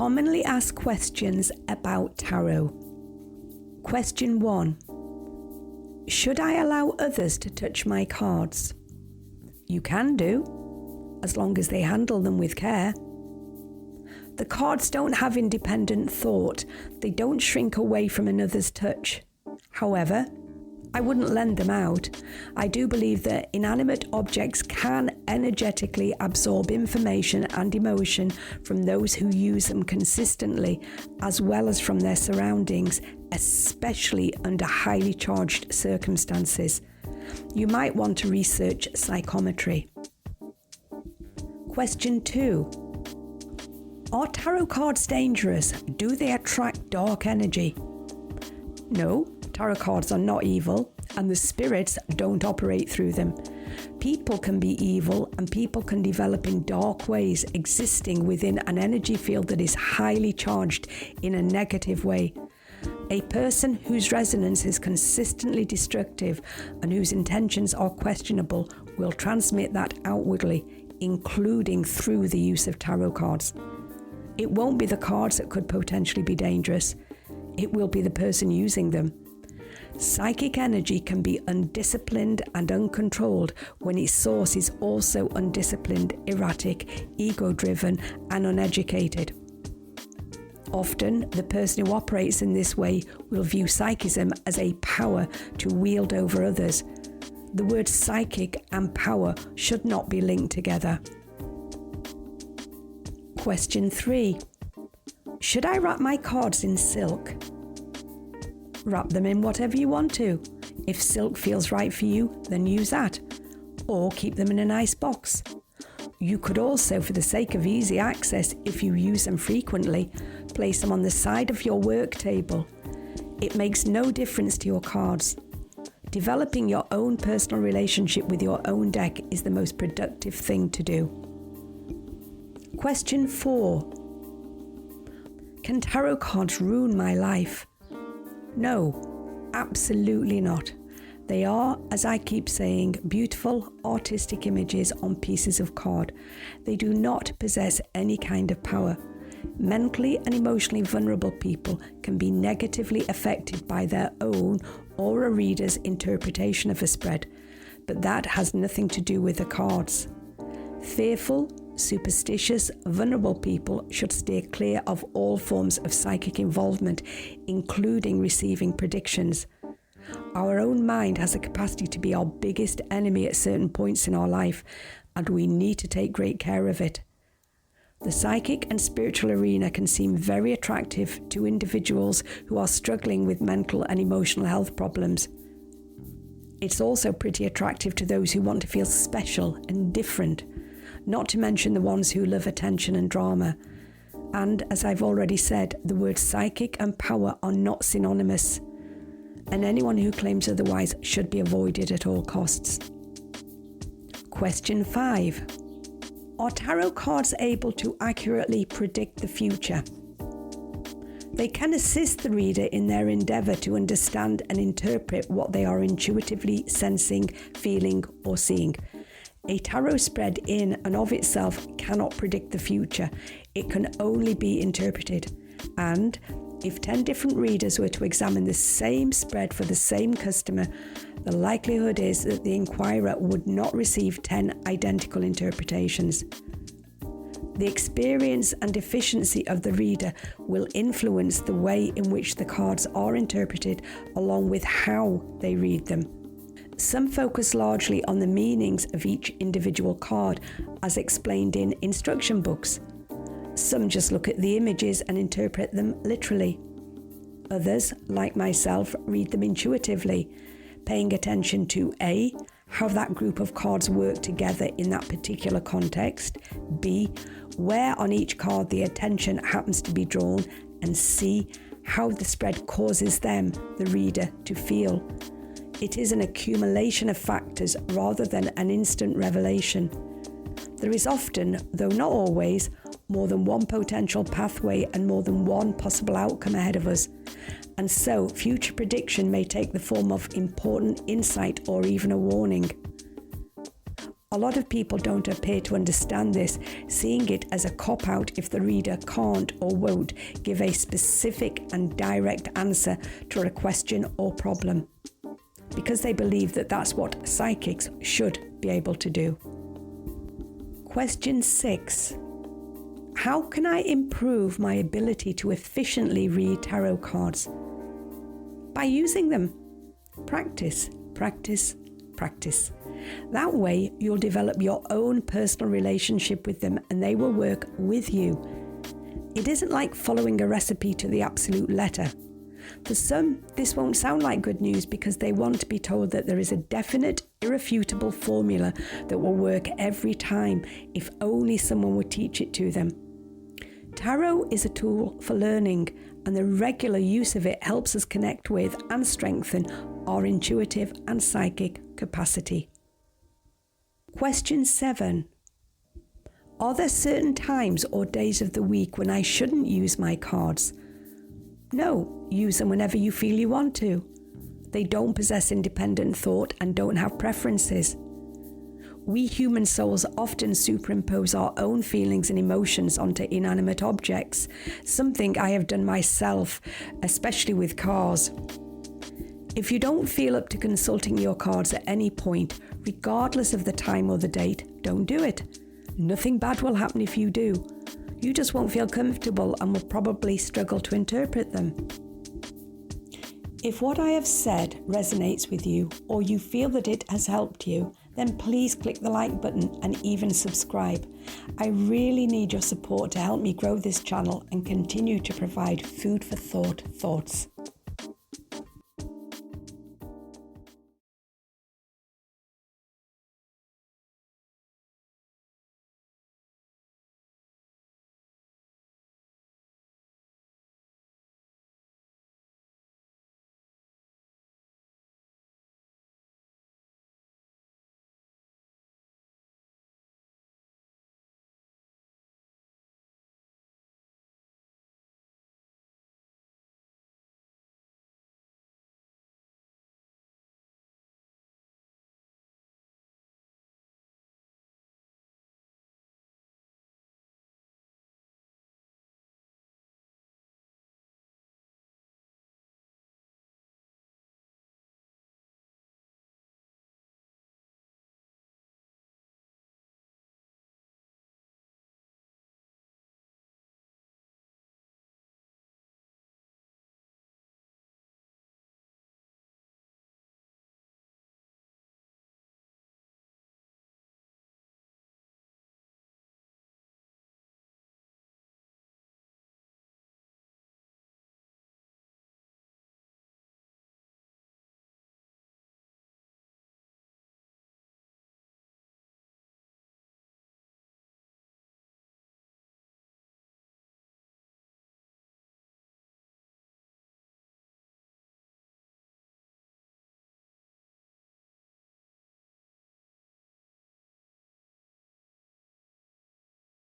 Commonly asked questions about tarot. Question 1. Should I allow others to touch my cards? You can do, as long as they handle them with care. The cards don't have independent thought. They don't shrink away from another's touch. However, I wouldn't lend them out. I do believe that inanimate objects can energetically absorb information and emotion from those who use them consistently, as well as from their surroundings, especially under highly charged circumstances. You might want to research psychometry. Question 2. Are tarot cards dangerous? Do they attract dark energy? No, tarot cards are not evil, and the spirits don't operate through them. People can be evil, and people can develop in dark ways, existing within an energy field that is highly charged in a negative way. A person whose resonance is consistently destructive and whose intentions are questionable will transmit that outwardly, including through the use of tarot cards. It won't be the cards that could potentially be dangerous. It will be the person using them. Psychic energy can be undisciplined and uncontrolled when its source is also undisciplined, erratic, ego-driven, and uneducated. Often, the person who operates in this way will view psychism as a power to wield over others. The words psychic and power should not be linked together. Question 3. Should I wrap my cards in silk? Wrap them in whatever you want to. If silk feels right for you, then use that. Or keep them in a nice box. You could also, for the sake of easy access, if you use them frequently, place them on the side of your work table. It makes no difference to your cards. Developing your own personal relationship with your own deck is the most productive thing to do. Question 4. Can tarot cards ruin my life? No, absolutely not. They are, as I keep saying, beautiful artistic images on pieces of card. They do not possess any kind of power. Mentally and emotionally vulnerable people can be negatively affected by their own or a reader's interpretation of a spread, but that has nothing to do with the cards. Fearful, superstitious, vulnerable people should steer clear of all forms of psychic involvement, including receiving predictions. Our own mind has the capacity to be our biggest enemy at certain points in our life, and we need to take great care of it. The psychic and spiritual arena can seem very attractive to individuals who are struggling with mental and emotional health problems. It's also pretty attractive to those who want to feel special and different, not to mention the ones who love attention and drama. And as I've already said, the words psychic and power are not synonymous, and anyone who claims otherwise should be avoided at all costs. Question 5. Are tarot cards able to accurately predict the future? They can assist the reader in their endeavour to understand and interpret what they are intuitively sensing, feeling, or seeing. A tarot spread in and of itself cannot predict the future. It can only be interpreted. And if 10 different readers were to examine the same spread for the same customer, the likelihood is that the inquirer would not receive 10 identical interpretations. The experience and efficiency of the reader will influence the way in which the cards are interpreted, along with how they read them. Some focus largely on the meanings of each individual card, as explained in instruction books. Some just look at the images and interpret them literally. Others, like myself, read them intuitively, paying attention to A, how that group of cards work together in that particular context, B, where on each card the attention happens to be drawn, and C, how the spread causes them, the reader, to feel. It is an accumulation of factors rather than an instant revelation. There is often, though not always, more than one potential pathway and more than one possible outcome ahead of us. And so, future prediction may take the form of important insight or even a warning. A lot of people don't appear to understand this, seeing it as a cop-out if the reader can't or won't give a specific and direct answer to a question or problem, because they believe that that's what psychics should be able to do. Question 6. How can I improve my ability to efficiently read tarot cards? By using them. Practice, practice, practice. That way, you'll develop your own personal relationship with them and they will work with you. It isn't like following a recipe to the absolute letter. For some, this won't sound like good news because they want to be told that there is a definite, irrefutable formula that will work every time if only someone would teach it to them. Tarot is a tool for learning, and the regular use of it helps us connect with and strengthen our intuitive and psychic capacity. Question 7. Are there certain times or days of the week when I shouldn't use my cards? No, use them whenever you feel you want to. They don't possess independent thought and don't have preferences. We human souls often superimpose our own feelings and emotions onto inanimate objects, something I have done myself, especially with cars. If you don't feel up to consulting your cards at any point, regardless of the time or the date, don't do it. Nothing bad will happen if you do. You just won't feel comfortable and will probably struggle to interpret them. If what I have said resonates with you or you feel that it has helped you, then please click the like button and even subscribe. I really need your support to help me grow this channel and continue to provide food for thought thoughts.